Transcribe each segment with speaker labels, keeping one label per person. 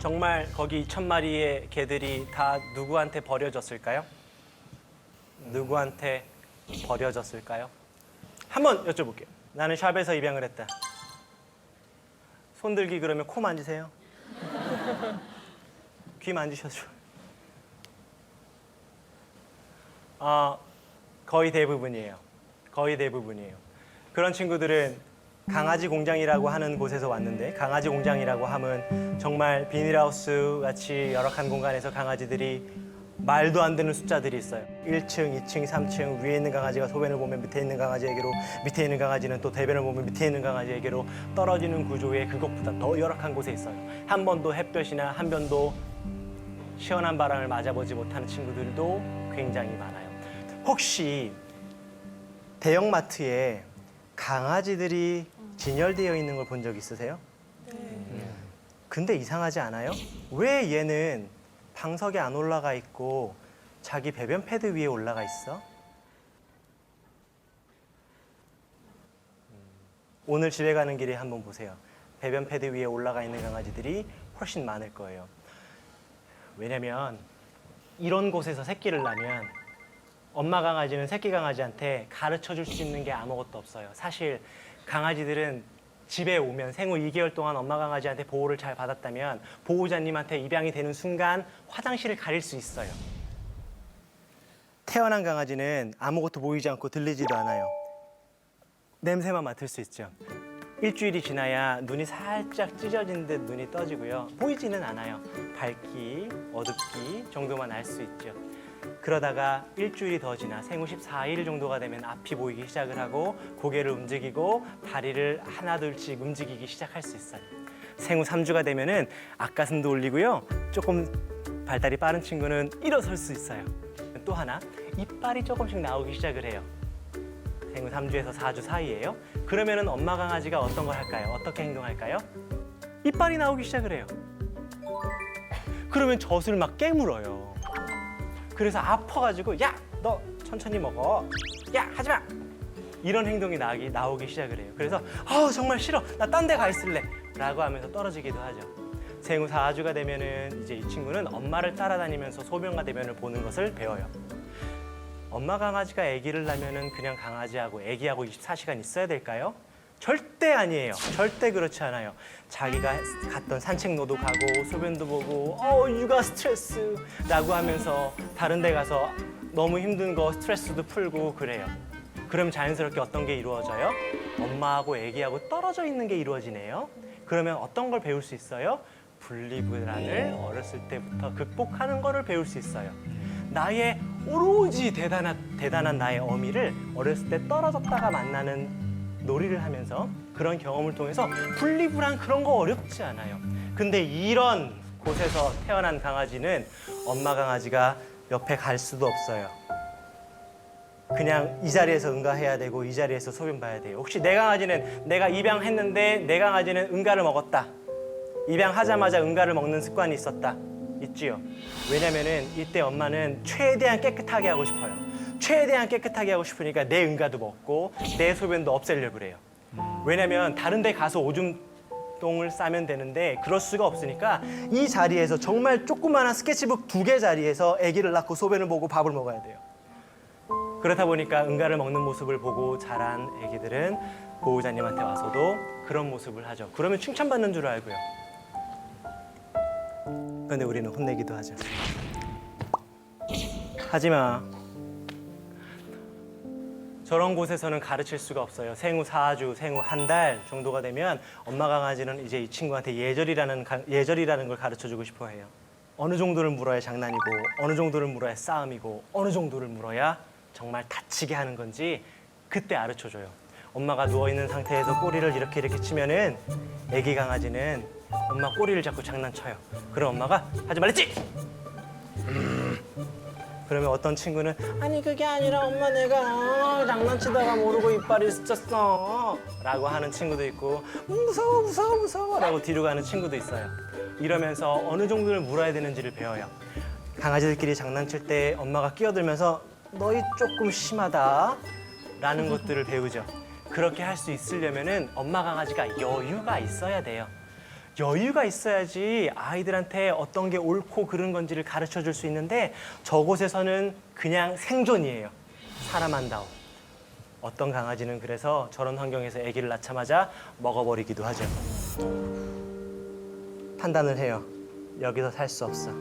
Speaker 1: 정말 거기 2,000마리의 개들이 다 누구한테 버려졌을까요? 누구한테 버려졌을까요? 한번 여쭤볼게요. 나는 샵에서 입양을 했다. 손 들기 그러면 코 만지세요? 귀 만지셔줘. 거의 대부분이에요. 거의 대부분이에요. 그런 친구들은 강아지 공장이라고 하는 곳에서 왔는데, 강아지 공장이라고 하면 정말 비닐하우스 같이 열악한 공간에서 강아지들이 말도 안 되는 숫자들이 있어요. 1층, 2층, 3층 위에 있는 강아지가 소변을 보면 밑에 있는 강아지에게로, 밑에 있는 강아지는 또 대변을 보면 밑에 있는 강아지에게로 떨어지는 구조의 그것보다 더 열악한 곳에 있어요. 한 번도 햇볕이나 한 번도 시원한 바람을 맞아보지 못하는 친구들도 굉장히 많아요. 혹시 대형마트에 강아지들이 진열되어 있는 걸 본 적 있으세요? 네. 근데 이상하지 않아요? 왜 얘는 방석에 안 올라가 있고 자기 배변 패드 위에 올라가 있어? 오늘 집에 가는 길에 한번 보세요. 배변 패드 위에 올라가 있는 강아지들이 훨씬 많을 거예요. 왜냐면 이런 곳에서 새끼를 낳으면 엄마 강아지는 새끼 강아지한테 가르쳐 줄 수 있는 게 아무것도 없어요. 사실 강아지들은 집에 오면 생후 2개월 동안 엄마 강아지한테 보호를 잘 받았다면 보호자님한테 입양이 되는 순간 화장실을 가릴 수 있어요. 태어난 강아지는 아무것도 보이지 않고 들리지도 않아요. 냄새만 맡을 수 있죠. 일주일이 지나야 눈이 살짝 찢어진 듯 눈이 떠지고요. 보이지는 않아요. 밝기, 어둡기 정도만 알 수 있죠. 그러다가 일주일이 더 지나 생후 14일 정도가 되면 앞이 보이기 시작을 하고 고개를 움직이고 다리를 하나둘씩 움직이기 시작할 수 있어요. 생후 3주가 되면은 앞가슴도 올리고요. 조금 발달이 빠른 친구는 일어설 수 있어요. 또 하나, 이빨이 조금씩 나오기 시작을 해요. 생후 3주에서 4주 사이에요. 그러면은 엄마 강아지가 어떤 걸 할까요? 어떻게 행동할까요? 이빨이 나오기 시작을 해요. 그러면 젖을 막 깨물어요. 그래서 아파가지고 야, 너 천천히 먹어. 야, 하지 마. 이런 행동이 나오기 시작을 해요. 그래서 정말 싫어. 나 딴 데 가 있을래. 라고 하면서 떨어지기도 하죠. 생후 4주가 되면은 이제 이 친구는 엄마를 따라다니면서 소변과 대변을 보는 것을 배워요. 엄마 강아지가 아기를 낳으면은 그냥 강아지하고 아기하고 24시간 있어야 될까요? 절대 아니에요. 절대 그렇지 않아요. 자기가 갔던 산책로도 가고 소변도 보고 육아 스트레스라고 하면서 다른 데 가서 너무 힘든 거 스트레스도 풀고 그래요. 그럼 자연스럽게 어떤 게 이루어져요? 엄마하고 아기하고 떨어져 있는 게 이루어지네요. 그러면 어떤 걸 배울 수 있어요? 분리불안을 어렸을 때부터 극복하는 거를 배울 수 있어요. 나의 오로지 대단한 나의 어미를 어렸을 때 떨어졌다가 만나는 놀이를 하면서 그런 경험을 통해서 분리불안 그런 거 어렵지 않아요. 근데 이런 곳에서 태어난 강아지는 엄마 강아지가 옆에 갈 수도 없어요. 그냥 이 자리에서 응가해야 되고 이 자리에서 소변 봐야 돼요. 혹시 내 강아지는 내가 입양했는데 내 강아지는 응가를 먹었다. 입양하자마자 응가를 먹는 습관이 있었다. 있지요. 왜냐면은 이때 엄마는 최대한 깨끗하게 하고 싶어요. 최대한 깨끗하게 하고 싶으니까 내 응가도 먹고 내 소변도 없애려고 그래요. 왜냐면 다른 데 가서 오줌똥을 싸면 되는데 그럴 수가 없으니까 이 자리에서 정말 조그마한 스케치북 2개 자리에서 아기를 낳고 소변을 보고 밥을 먹어야 돼요. 그렇다 보니까 응가를 먹는 모습을 보고 자란 아기들은 보호자님한테 와서도 그런 모습을 하죠. 그러면 칭찬받는 줄 알고요. 그런데 우리는 혼내기도 하죠. 하지마. 저런 곳에서는 가르칠 수가 없어요. 생후 4주, 생후 한 달 정도가 되면 엄마 강아지는 이제 이 친구한테 예절이라는 걸 가르쳐주고 싶어 해요. 어느 정도를 물어야 장난이고 어느 정도를 물어야 싸움이고 어느 정도를 물어야 정말 다치게 하는 건지 그때 가르쳐줘요. 엄마가 누워있는 상태에서 꼬리를 이렇게 치면은 애기 강아지는 엄마 꼬리를 잡고 장난쳐요. 그럼 엄마가 하지 말랬지? 그러면 어떤 친구는 아니 그게 아니라 엄마 내가 장난치다가 모르고 이빨이 스쳤어 라고 하는 친구도 있고 무서워 라고 뒤로 가는 친구도 있어요. 이러면서 어느 정도를 물어야 되는지를 배워요. 강아지들끼리 장난칠 때 엄마가 끼어들면서 너희 조금 심하다 라는 것들을 배우죠. 그렇게 할 수 있으려면은 엄마 강아지가 여유가 있어야 돼요. 여유가 있어야지 아이들한테 어떤 게 옳고 그른 건지를 가르쳐 줄 수 있는데 저곳에서는 그냥 생존이에요. 사람 한다오. 어떤 강아지는 그래서 저런 환경에서 아기를 낳자마자 먹어버리기도 하죠. 판단을 해요. 여기서 살 수 없어.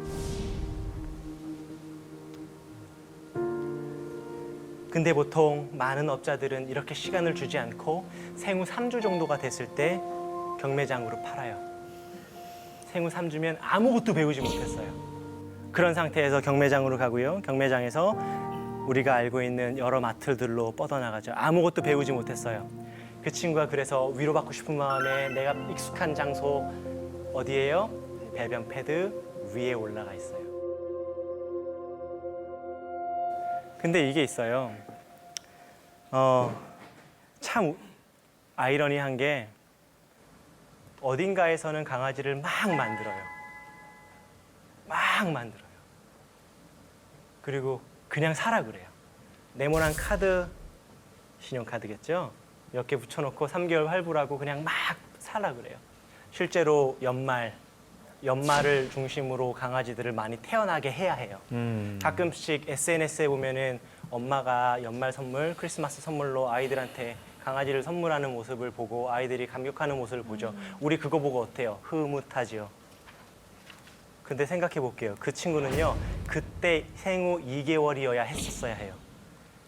Speaker 1: 근데 보통 많은 업자들은 이렇게 시간을 주지 않고 생후 3주 정도가 됐을 때 경매장으로 팔아요. 생후 3주면 아무것도 배우지 못했어요. 그런 상태에서 경매장으로 가고요. 경매장에서 우리가 알고 있는 여러 마트들로 뻗어나가죠. 아무것도 배우지 못했어요. 그 친구가 그래서 위로받고 싶은 마음에 내가 익숙한 장소 어디예요? 배변 패드 위에 올라가 있어요. 근데 이게 있어요. 참 아이러니한 게 어딘가에서는 강아지를 막 만들어요. 막 만들어요. 그리고 그냥 사라 그래요. 네모난 카드, 신용카드겠죠? 몇 개 붙여놓고 3개월 할부라고 그냥 막 사라 그래요. 실제로 연말을 중심으로 강아지들을 많이 태어나게 해야 해요. 가끔씩 SNS에 보면은 엄마가 연말 선물, 크리스마스 선물로 아이들한테 강아지를 선물하는 모습을 보고 아이들이 감격하는 모습을 보죠. 우리 그거 보고 어때요? 흐뭇하지요. 근데 생각해 볼게요. 그 친구는요, 그때 생후 2개월이어야 했었어야 해요.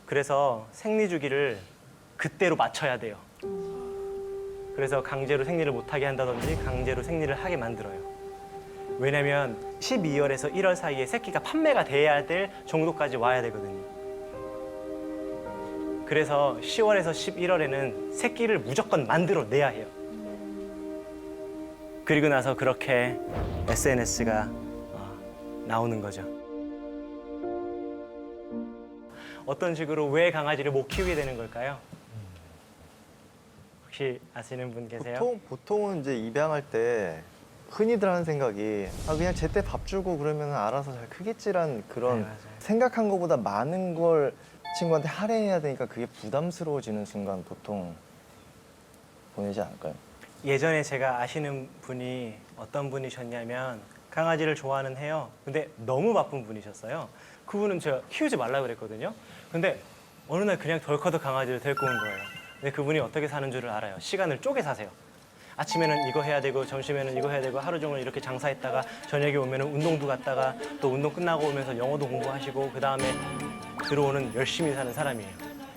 Speaker 1: 그래서 생리 주기를 그때로 맞춰야 돼요. 그래서 강제로 생리를 못하게 한다든지 강제로 생리를 하게 만들어요. 왜냐면 12월에서 1월 사이에 새끼가 판매가 돼야 될 정도까지 와야 되거든요. 그래서 10월에서 11월에는 새끼를 무조건 만들어내야 해요. 그리고 나서 그렇게 SNS가 나오는 거죠. 어떤 식으로 왜 강아지를 못 키우게 되는 걸까요? 혹시 아시는 분 계세요?
Speaker 2: 보통은 이제 입양할 때 흔히들 하는 생각이 그냥 제때 밥 주고 그러면 알아서 잘 크겠지란 그런
Speaker 1: 네, 맞아요.
Speaker 2: 생각한 것보다 많은 걸 친구한테 할애해야 되니까 그게 부담스러워지는 순간 보통 보내지 않을까요?
Speaker 1: 예전에 제가 아시는 분이 어떤 분이셨냐면 강아지를 좋아는 해요. 근데 너무 바쁜 분이셨어요. 그분은 제가 키우지 말라 그랬거든요. 근데 어느 날 그냥 덜커덕 강아지를 데리고 온 거예요. 근데 그분이 어떻게 사는 줄을 알아요. 시간을 쪼개 사세요. 아침에는 이거 해야 되고 점심에는 이거 해야 되고 하루 종일 이렇게 장사했다가 저녁에 오면은 운동도 갔다가 또 운동 끝나고 오면서 영어도 공부하시고 그 다음에 들어오는 열심히 사는 사람이에요.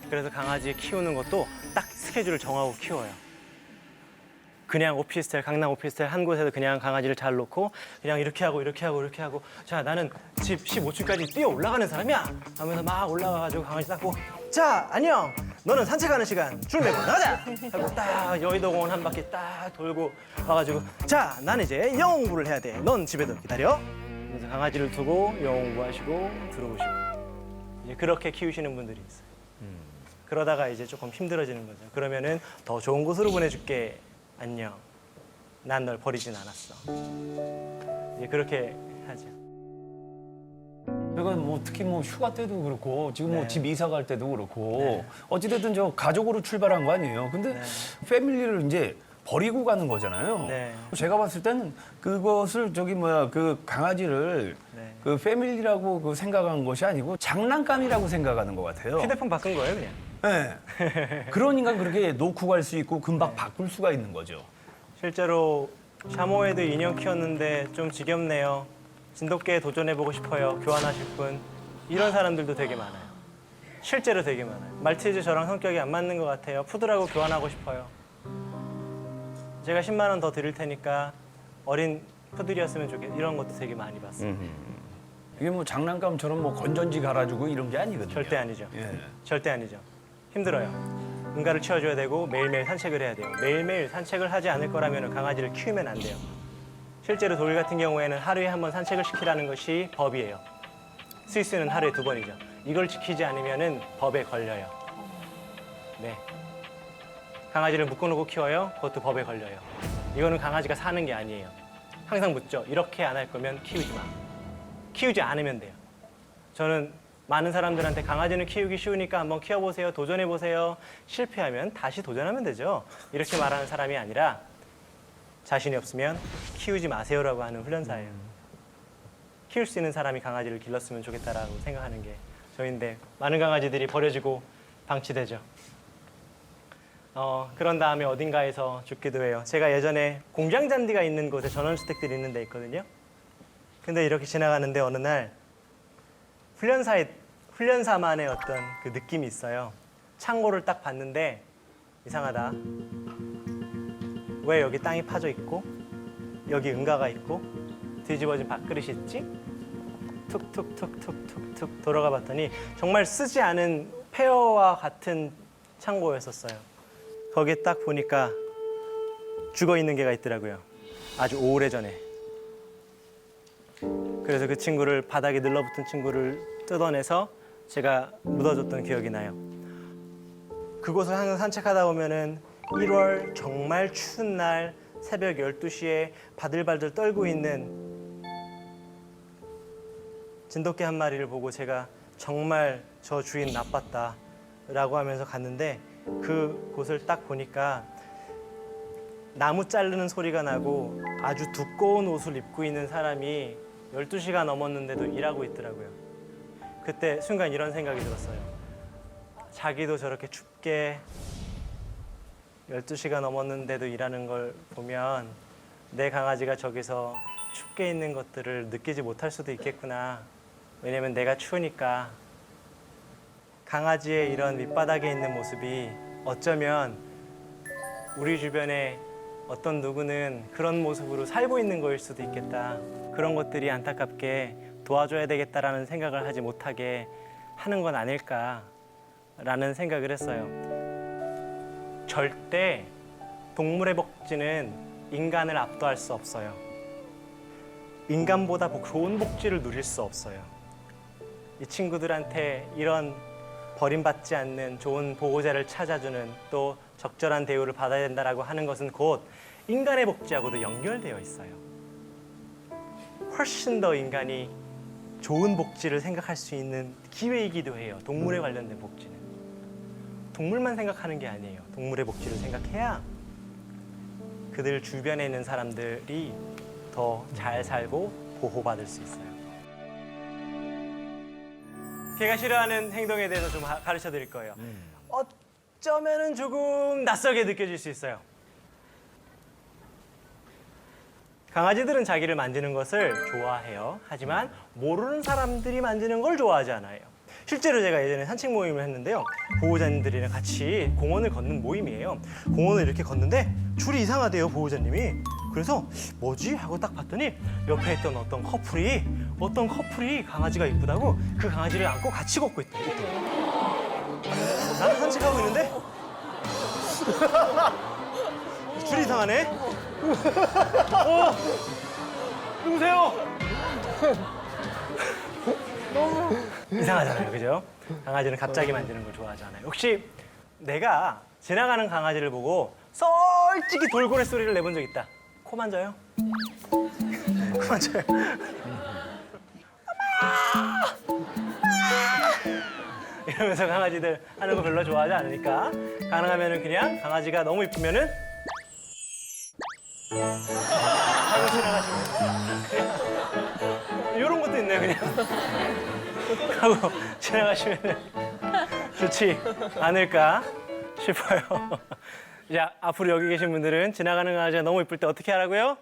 Speaker 1: 그래서 강아지 키우는 것도 딱 스케줄을 정하고 키워요. 그냥 오피스텔, 강남 오피스텔 한 곳에서 그냥 강아지를 잘 놓고 그냥 이렇게 하고 이렇게 하고 이렇게 하고 자 나는 집 15층까지 뛰어 올라가는 사람이야 하면서 막 올라가가지고 강아지 닦고 자 안녕 너는 산책하는 시간 줄 매고 나가자 하고 딱 여의도공원 한 바퀴 딱 돌고 와가지고 자 나는 이제 영어 공부를 해야 돼넌 집에서 기다려 그래서 강아지를 두고 영어 공부하시고 들어오시고 이제 그렇게 키우시는 분들이 있어요. 그러다가 이제 조금 힘들어지는 거죠. 그러면은 더 좋은 곳으로 보내줄게. 안녕. 난 널 버리진 않았어. 이제 그렇게 하죠.
Speaker 3: 그러니까 뭐 특히 뭐 휴가 때도 그렇고 지금 뭐
Speaker 1: 네.
Speaker 3: 집 이사 갈 때도 그렇고
Speaker 1: 네.
Speaker 3: 어찌됐든 저 가족으로 출발한 거 아니에요. 근데
Speaker 1: 네.
Speaker 3: 패밀리를 이제 버리고 가는 거잖아요.
Speaker 1: 네.
Speaker 3: 제가 봤을 때는 그것을 그 강아지를
Speaker 1: 네.
Speaker 3: 그 패밀리라고 그 생각한 것이 아니고 장난감이라고 생각하는 것 같아요.
Speaker 1: 휴대폰 바꾼 거예요, 그냥.
Speaker 3: 네. 그러니까 그렇게 놓고 갈 수 있고 금방 바꿀 수가 있는 거죠.
Speaker 1: 실제로 샤모에도 인형 키웠는데 좀 지겹네요. 진돗개에 도전해보고 싶어요. 교환하실 분. 이런 사람들도 되게 많아요. 실제로 되게 많아요. 말티즈 저랑 성격이 안 맞는 것 같아요. 푸들하고 교환하고 싶어요. 제가 10만 원 더 드릴 테니까 어린 푸들이었으면 좋겠어요. 이런 것도 되게 많이 봤어요.
Speaker 3: 이게 뭐 장난감처럼 뭐 건전지 갈아주고 이런 게 아니거든요.
Speaker 1: 절대 아니죠.
Speaker 3: 예.
Speaker 1: 절대 아니죠. 힘들어요. 응가를 치워줘야 되고 매일매일 산책을 해야 돼요. 매일매일 산책을 하지 않을 거라면 강아지를 키우면 안 돼요. 실제로 독일 같은 경우에는 하루에 한 번 산책을 시키라는 것이 법이에요. 스위스는 하루에 2번이죠. 이걸 지키지 않으면 법에 걸려요. 네. 강아지를 묶어놓고 키워요. 그것도 법에 걸려요. 이거는 강아지가 사는 게 아니에요. 항상 묻죠. 이렇게 안 할 거면 키우지 마. 키우지 않으면 돼요. 저는 많은 사람들한테 강아지는 키우기 쉬우니까 한번 키워보세요. 도전해보세요. 실패하면 다시 도전하면 되죠. 이렇게 말하는 사람이 아니라 자신이 없으면 키우지 마세요라고 하는 훈련사예요. 키울 수 있는 사람이 강아지를 길렀으면 좋겠다라고 생각하는 게 저인데 많은 강아지들이 버려지고 방치되죠. 그런 다음에 어딘가에서 죽기도 해요. 제가 예전에 공장 잔디가 있는 곳에 전원주택들이 있는 데 있거든요. 근데 이렇게 지나가는데 어느 날 훈련사만의 어떤 그 느낌이 있어요. 창고를 딱 봤는데 이상하다. 왜 여기 땅이 파져 있고 여기 응가가 있고 뒤집어진 밥그릇이 있지? 툭툭툭툭툭툭 돌아가 봤더니 정말 쓰지 않은 폐허와 같은 창고였었어요. 거기에 딱 보니까 죽어 있는 개가 있더라고요. 아주 오래전에. 그래서 그 친구를 바닥에 늘러붙은 친구를 뜯어내서 제가 묻어줬던 기억이 나요. 그곳을 항상 산책하다 보면은 1월 정말 추운 날 새벽 12시에 바들바들 떨고 있는 진돗개 한 마리를 보고 제가 정말 저 주인 나빴다 라고 하면서 갔는데 그 곳을 딱 보니까 나무 자르는 소리가 나고 아주 두꺼운 옷을 입고 있는 사람이 12시가 넘었는데도 일하고 있더라고요. 그때 순간 이런 생각이 들었어요. 자기도 저렇게 춥게 12시가 넘었는데도 일하는 걸 보면 내 강아지가 저기서 춥게 있는 것들을 느끼지 못할 수도 있겠구나. 왜냐면 내가 추우니까. 강아지의 이런 밑바닥에 있는 모습이 어쩌면 우리 주변에 어떤 누구는 그런 모습으로 살고 있는 거일 수도 있겠다. 그런 것들이 안타깝게 도와줘야 되겠다라는 생각을 하지 못하게 하는 건 아닐까라는 생각을 했어요. 절대 동물의 복지는 인간을 압도할 수 없어요. 인간보다 좋은 복지를 누릴 수 없어요. 이 친구들한테 이런 버림받지 않는 좋은 보호자를 찾아주는 또 적절한 대우를 받아야 된다라고 하는 것은 곧 인간의 복지하고도 연결되어 있어요. 훨씬 더 인간이 좋은 복지를 생각할 수 있는 기회이기도 해요. 동물에 관련된 복지는. 동물만 생각하는 게 아니에요. 동물의 복지를 생각해야 그들 주변에 있는 사람들이 더 잘 살고 보호받을 수 있어요. 개가 싫어하는 행동에 대해서 좀 가르쳐 드릴 거예요. 어쩌면은 조금 낯설게 느껴질 수 있어요. 강아지들은 자기를 만지는 것을 좋아해요. 하지만 모르는 사람들이 만지는 걸 좋아하지 않아요. 실제로 제가 예전에 산책 모임을 했는데요. 보호자님들이랑 같이 공원을 걷는 모임이에요. 공원을 이렇게 걷는데 줄이 이상하대요, 보호자님이. 그래서 뭐지? 하고 딱 봤더니 옆에 있던 어떤 커플이 강아지가 이쁘다고 그 강아지를 안고 같이 걷고 있대. 나는 산책하고 있는데 줄이 이상하네. 누구세요? 이상하잖아요, 그죠? 강아지는 갑자기 만지는 걸 좋아하잖아요. 혹시 내가 지나가는 강아지를 보고 솔직히 돌고래 소리를 내본 적 있다. 코 만져요? 코 만져요? 이러면서 강아지들 하는 거 별로 좋아하지 않으니까 가능하면은 그냥 강아지가 너무 이쁘면은 하고 지나가시면 이런 것도 있네요, 그냥 하고 지나가시면 좋지 않을까 싶어요. 자, 앞으로 여기 계신 분들은 지나가는 강아지가 너무 이쁠 때 어떻게 하라고요?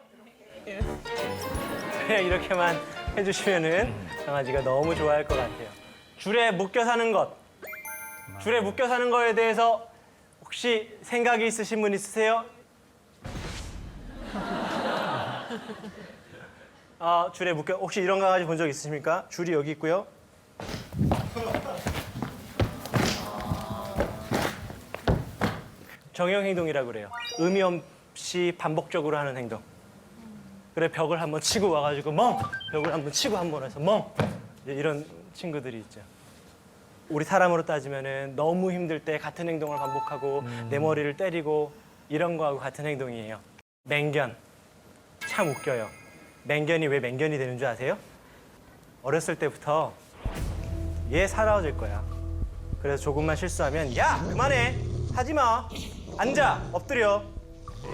Speaker 1: 그냥 이렇게만 해주시면은 강아지가 너무 좋아할 것 같아요. 줄에 묶여 사는 것, 줄에 묶여 사는 거에 대해서 혹시 생각이 있으신 분 있으세요? 줄에 묶여, 혹시 이런 강아지 본 적 있으십니까? 줄이 여기 있고요. 정형 행동이라고 그래요. 의미 없이 반복적으로 하는 행동. 그래, 벽을 한번 치고 와가지고 멍! 벽을 한번 치고 한번 해서 멍! 이제 이런 친구들이 있죠. 우리 사람으로 따지면은 너무 힘들 때 같은 행동을 반복하고 내 머리를 때리고 이런 거하고 같은 행동이에요. 맹견. 참 웃겨요. 맹견이 왜 맹견이 되는 줄 아세요? 어렸을 때부터 얘 사라질 거야. 그래서 조금만 실수하면 야, 그만해. 하지 마. 앉아. 엎드려.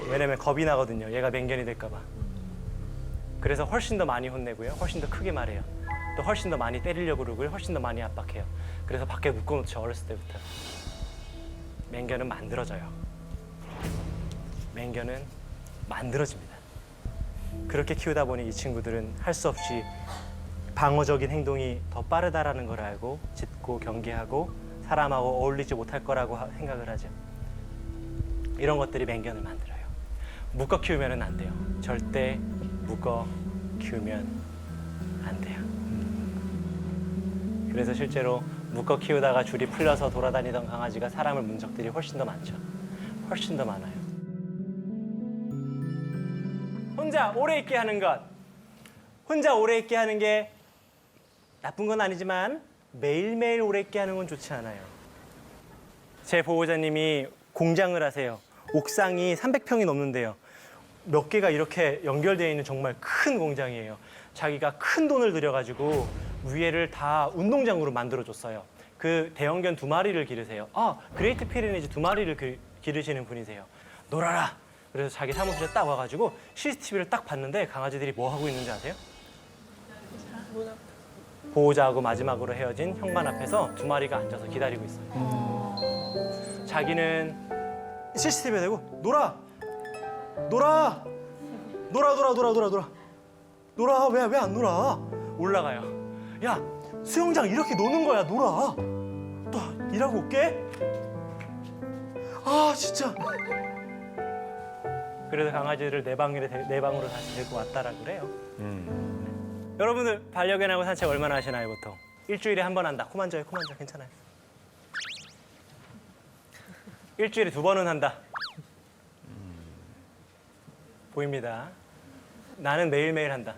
Speaker 1: 왜냐면 겁이 나거든요. 얘가 맹견이 될까 봐. 그래서 훨씬 더 많이 혼내고요. 훨씬 더 크게 말해요. 또 훨씬 더 많이 때리려고 그러고요. 훨씬 더 많이 압박해요. 그래서 밖에 묶어놓죠. 어렸을 때부터. 맹견은 만들어져요. 맹견은 만들어집니다. 그렇게 키우다 보니 이 친구들은 할 수 없이 방어적인 행동이 더 빠르다라는 걸 알고 짖고 경계하고 사람하고 어울리지 못할 거라고 생각을 하죠. 이런 것들이 맹견을 만들어요. 묶어 키우면 안 돼요. 절대 묶어 키우면 안 돼요. 그래서 실제로 묶어 키우다가 줄이 풀려서 돌아다니던 강아지가 사람을 문 적들이 훨씬 더 많죠. 훨씬 더 많아요. 혼자 오래 있게 하는 것. 혼자 오래 있게 하는 게 나쁜 건 아니지만 매일매일 오래 있게 하는 건 좋지 않아요. 제 보호자님이 공장을 하세요. 옥상이 300평이 넘는데요. 몇 개가 이렇게 연결되어 있는 정말 큰 공장이에요. 자기가 큰 돈을 들여가지고 위에를 다 운동장으로 만들어줬어요. 그 대형견 2마리를 기르세요. 그레이트 피레니즈 2마리를 기르시는 분이세요. 놀아라! 그래서 자기 사무실에 딱 와가지고 CCTV를 딱 봤는데 강아지들이 뭐 하고 있는지 아세요? 보호자하고 마지막으로 헤어진 현관 앞에서 2마리가 앉아서 기다리고 있어요. 자기는 CCTV에 대고 놀아! 놀아! 놀아! 왜 안 놀아? 올라가요. 야, 수영장 이렇게 노는 거야. 놀아. 또 일하고 올게. 진짜. 그래서 강아지를 내 방으로 다시 데리고 왔다라고 그래요. 여러분들 반려견하고 산책 얼마나 하시나요, 보통? 일주일에 한 번 한다. 코 만져요, 괜찮아요. 일주일에 2번은 한다. 보입니다. 나는 매일매일 한다.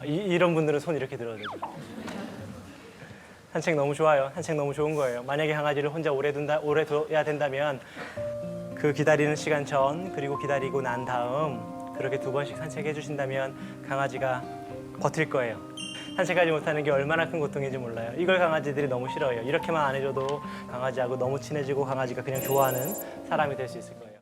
Speaker 1: 이런 분들은 손 이렇게 들어야 되죠. 산책 너무 좋아요. 산책 너무 좋은 거예요. 만약에 강아지를 혼자 오래 둬야 된다면 그 기다리는 시간 전 그리고 기다리고 난 다음 그렇게 2번씩 산책해 주신다면 강아지가 버틸 거예요. 산책하지 못하는 게 얼마나 큰 고통인지 몰라요. 이걸 강아지들이 너무 싫어해요. 이렇게만 안 해줘도 강아지하고 너무 친해지고 강아지가 그냥 좋아하는 사람이 될 수 있을 거예요.